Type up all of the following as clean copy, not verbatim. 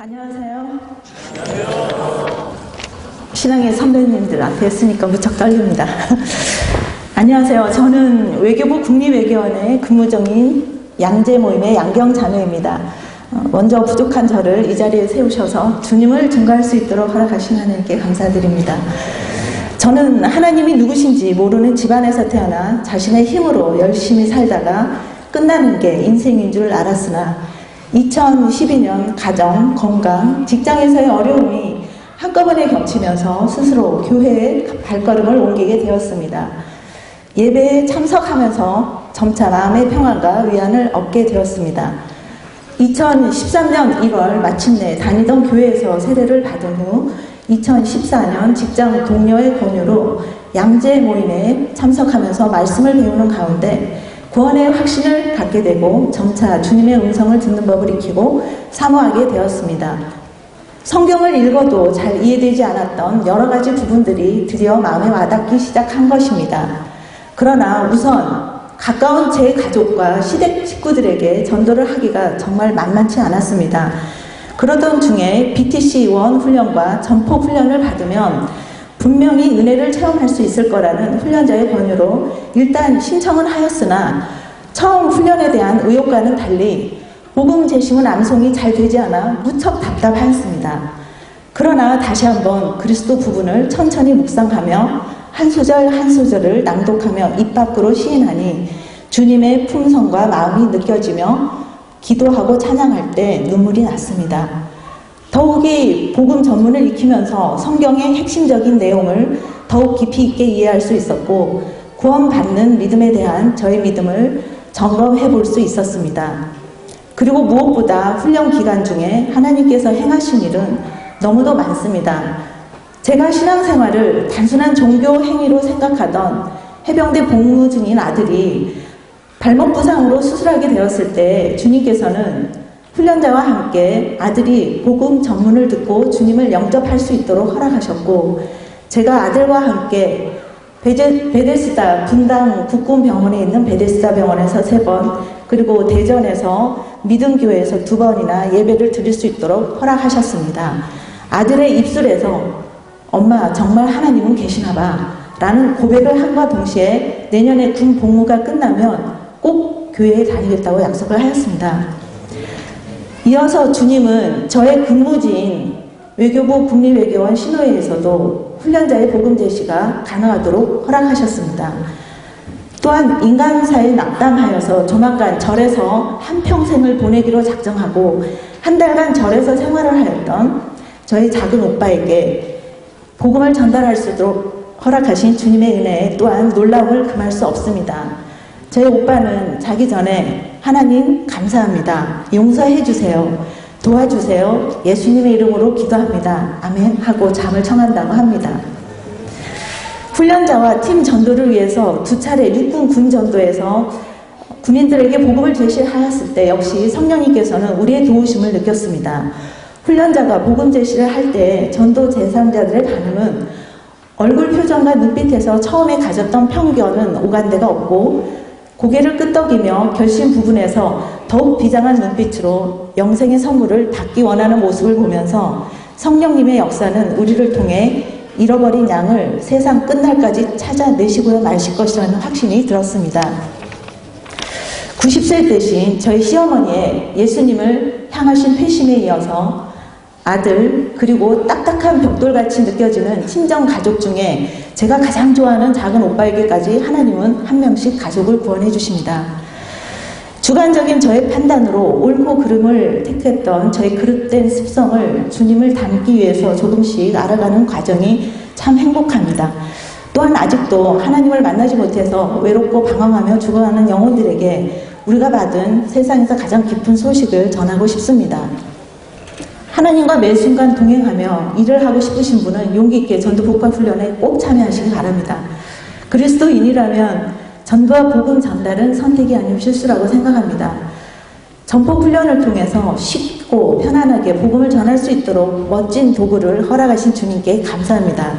안녕하세요. 신앙의 선배님들 앞에 있으니까 무척 떨립니다. 안녕하세요. 저는 외교부 국립외교원의 근무 중인 양재 모임의 양경 자매입니다. 먼저 부족한 저를 이 자리에 세우셔서 주님을 증거할 수 있도록 허락하신 하나님께 감사드립니다. 저는 하나님이 누구신지 모르는 집안에서 태어나 자신의 힘으로 열심히 살다가 끝나는 게 인생인 줄 알았으나 2012년 가정, 건강, 직장에서의 어려움이 한꺼번에 겹치면서 스스로 교회에 발걸음을 옮기게 되었습니다. 예배에 참석하면서 점차 마음의 평안과 위안을 얻게 되었습니다. 2013년 1월 마침내 다니던 교회에서 세례를 받은 후 2014년 직장 동료의 권유로 양재 모임에 참석하면서 말씀을 배우는 가운데 구원의 확신을 갖게 되고 점차 주님의 음성을 듣는 법을 익히고 사모하게 되었습니다. 성경을 읽어도 잘 이해되지 않았던 여러 가지 부분들이 드디어 마음에 와닿기 시작한 것입니다. 그러나 우선 가까운 제 가족과 시댁 식구들에게 전도를 하기가 정말 만만치 않았습니다. 그러던 중에 BTC1 훈련과 전폭 훈련을 받으면 분명히 은혜를 체험할 수 있을 거라는 훈련자의 권유로 일단 신청은 하였으나 처음 훈련에 대한 의욕과는 달리 복음 제시문 암송이 잘 되지 않아 무척 답답하였습니다. 그러나 다시 한번 그리스도 부분을 천천히 묵상하며 한 소절 한 소절을 낭독하며 입 밖으로 시인하니 주님의 품성과 마음이 느껴지며 기도하고 찬양할 때 눈물이 났습니다. 더욱이 복음 전문을 익히면서 성경의 핵심적인 내용을 더욱 깊이 있게 이해할 수 있었고 구원받는 믿음에 대한 저의 믿음을 점검해 볼 수 있었습니다. 그리고 무엇보다 훈련 기간 중에 하나님께서 행하신 일은 너무도 많습니다. 제가 신앙생활을 단순한 종교 행위로 생각하던 해병대 복무 중인 아들이 발목 부상으로 수술하게 되었을 때 주님께서는 훈련자와 함께 아들이 복음 전문을 듣고 주님을 영접할 수 있도록 허락하셨고 제가 아들과 함께 베데스다 분당 국군병원에 있는 베데스다 병원에서 3번 그리고 대전에서 믿음교회에서 2번이나 예배를 드릴 수 있도록 허락하셨습니다. 아들의 입술에서 엄마 정말 하나님은 계시나 봐 라는 고백을 함과 동시에 내년에 군 복무가 끝나면 꼭 교회에 다니겠다고 약속을 하였습니다. 이어서 주님은 저의 근무지인 외교부 국립외교원 신호회에서도 훈련자의 복음 제시가 가능하도록 허락하셨습니다. 또한 인간사에 낙담하여서 조만간 절에서 한평생을 보내기로 작정하고 한 달간 절에서 생활을 하였던 저희 작은 오빠에게 복음을 전달할 수 있도록 허락하신 주님의 은혜에 또한 놀라움을 금할 수 없습니다. 저희 오빠는 자기 전에 하나님 감사합니다. 용서해 주세요. 도와주세요. 예수님의 이름으로 기도합니다. 아멘 하고 잠을 청한다고 합니다. 훈련자와 팀 전도를 위해서 2차례 육군 군 전도에서 군인들에게 복음을 제시하였을 때 역시 성령님께서는 우리의 도우심을 느꼈습니다. 훈련자가 복음 제시를 할 때 전도 대상자들의 반응은 얼굴 표정과 눈빛에서 처음에 가졌던 편견은 오간데가 없고 고개를 끄덕이며 결심 부분에서 더욱 비장한 눈빛으로 영생의 선물을 받기 원하는 모습을 보면서 성령님의 역사는 우리를 통해 잃어버린 양을 세상 끝날까지 찾아내시고야 마실 것이라는 확신이 들었습니다. 90세 되신 저희 시어머니의 예수님을 향하신 회심에 이어서 아들 그리고 딱딱한 벽돌같이 느껴지는 친정 가족 중에 제가 가장 좋아하는 작은 오빠에게까지 하나님은 한 명씩 가족을 구원해 주십니다. 주관적인 저의 판단으로 옳고 그름을 택했던 저의 그릇된 습성을 주님을 닮기 위해서 조금씩 알아가는 과정이 참 행복합니다. 또한 아직도 하나님을 만나지 못해서 외롭고 방황하며 죽어가는 영혼들에게 우리가 받은 세상에서 가장 깊은 소식을 전하고 싶습니다. 하나님과 매 순간 동행하며 일을 하고 싶으신 분은 용기 있게 전도 복과 훈련에 꼭 참여하시기 바랍니다. 그리스도인이라면 전도와 복음 전달은 선택이 아닌 실수라고 생각합니다. 전폭 훈련을 통해서 쉽고 편안하게 복음을 전할 수 있도록 멋진 도구를 허락하신 주님께 감사합니다.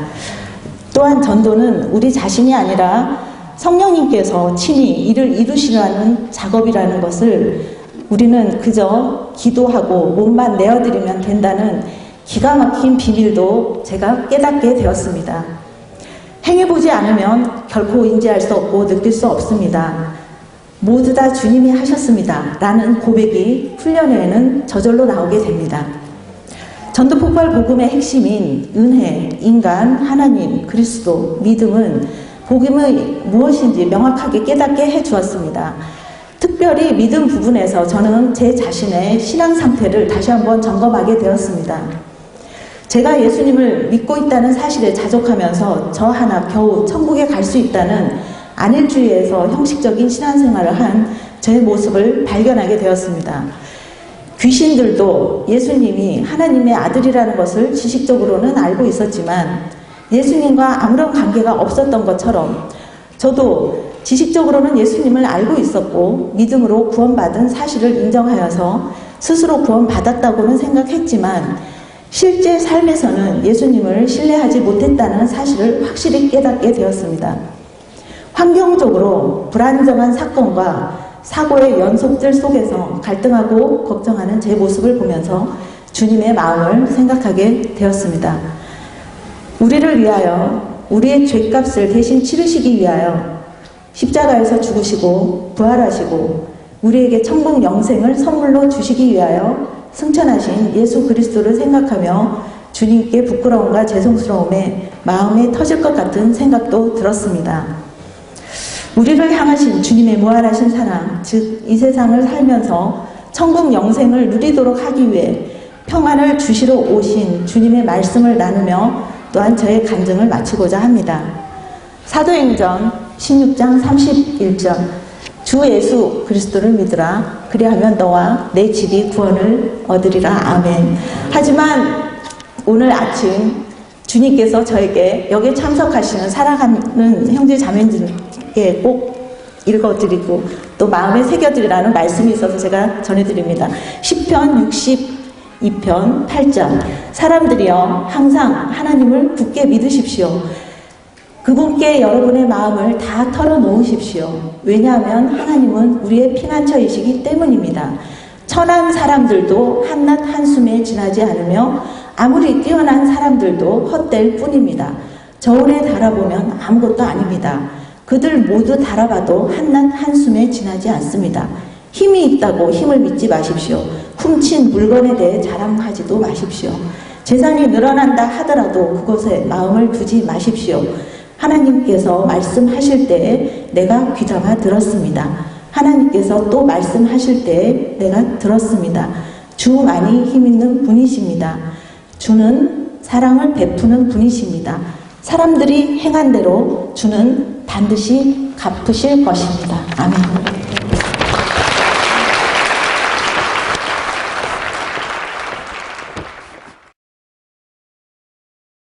또한 전도는 우리 자신이 아니라 성령님께서 친히 이를 이루시라는 작업이라는 것을 우리는 그저 기도하고 몸만 내어드리면 된다는 기가 막힌 비밀도 제가 깨닫게 되었습니다. 행해보지 않으면 결코 인지할 수 없고 느낄 수 없습니다. 모두 다 주님이 하셨습니다. 라는 고백이 훈련에는 저절로 나오게 됩니다. 전도폭발 복음의 핵심인 은혜, 인간, 하나님, 그리스도, 믿음은 복음의 무엇인지 명확하게 깨닫게 해주었습니다. 특별히 믿음 부분에서 저는 제 자신의 신앙 상태를 다시 한번 점검하게 되었습니다. 제가 예수님을 믿고 있다는 사실에 자족하면서 저 하나 겨우 천국에 갈 수 있다는 안일주의에서 형식적인 신앙생활을 한 제 모습을 발견하게 되었습니다. 귀신들도 예수님이 하나님의 아들이라는 것을 지식적으로는 알고 있었지만 예수님과 아무런 관계가 없었던 것처럼 저도 지식적으로는 예수님을 알고 있었고 믿음으로 구원받은 사실을 인정하여서 스스로 구원받았다고는 생각했지만 실제 삶에서는 예수님을 신뢰하지 못했다는 사실을 확실히 깨닫게 되었습니다. 환경적으로 불안정한 사건과 사고의 연속들 속에서 갈등하고 걱정하는 제 모습을 보면서 주님의 마음을 생각하게 되었습니다. 우리를 위하여 우리의 죄값을 대신 치르시기 위하여 십자가에서 죽으시고 부활하시고 우리에게 천국 영생을 선물로 주시기 위하여 승천하신 예수 그리스도를 생각하며 주님께 부끄러움과 죄송스러움에 마음에 터질 것 같은 생각도 들었습니다. 우리를 향하신 주님의 무한하신 사랑, 즉 이 세상을 살면서 천국 영생을 누리도록 하기 위해 평안을 주시러 오신 주님의 말씀을 나누며 또한 저의 간증을 마치고자 합니다. 사도행전 16장 31절 주 예수 그리스도를 믿으라 그리하면 너와 내 집이 구원을 얻으리라. 아멘. 하지만 오늘 아침 주님께서 저에게 여기에 참석하시는 사랑하는 형제 자매님께 꼭 읽어드리고 또 마음에 새겨드리라는 말씀이 있어서 제가 전해드립니다. 시편 62편 8절 사람들이여 항상 하나님을 굳게 믿으십시오. 그분께 여러분의 마음을 다 털어놓으십시오. 왜냐하면 하나님은 우리의 피난처이시기 때문입니다. 천한 사람들도 한낱 한숨에 지나지 않으며 아무리 뛰어난 사람들도 헛될 뿐입니다. 저울에 달아보면 아무것도 아닙니다. 그들 모두 달아봐도 한낱 한숨에 지나지 않습니다. 힘이 있다고 힘을 믿지 마십시오. 훔친 물건에 대해 자랑하지도 마십시오. 재산이 늘어난다 하더라도 그것에 마음을 두지 마십시오. 하나님께서 말씀하실 때에 내가 귀담아 들었습니다. 하나님께서 또 말씀하실 때에 내가 들었습니다. 주만이 힘있는 분이십니다. 주는 사랑을 베푸는 분이십니다. 사람들이 행한 대로 주는 반드시 갚으실 것입니다. 아멘.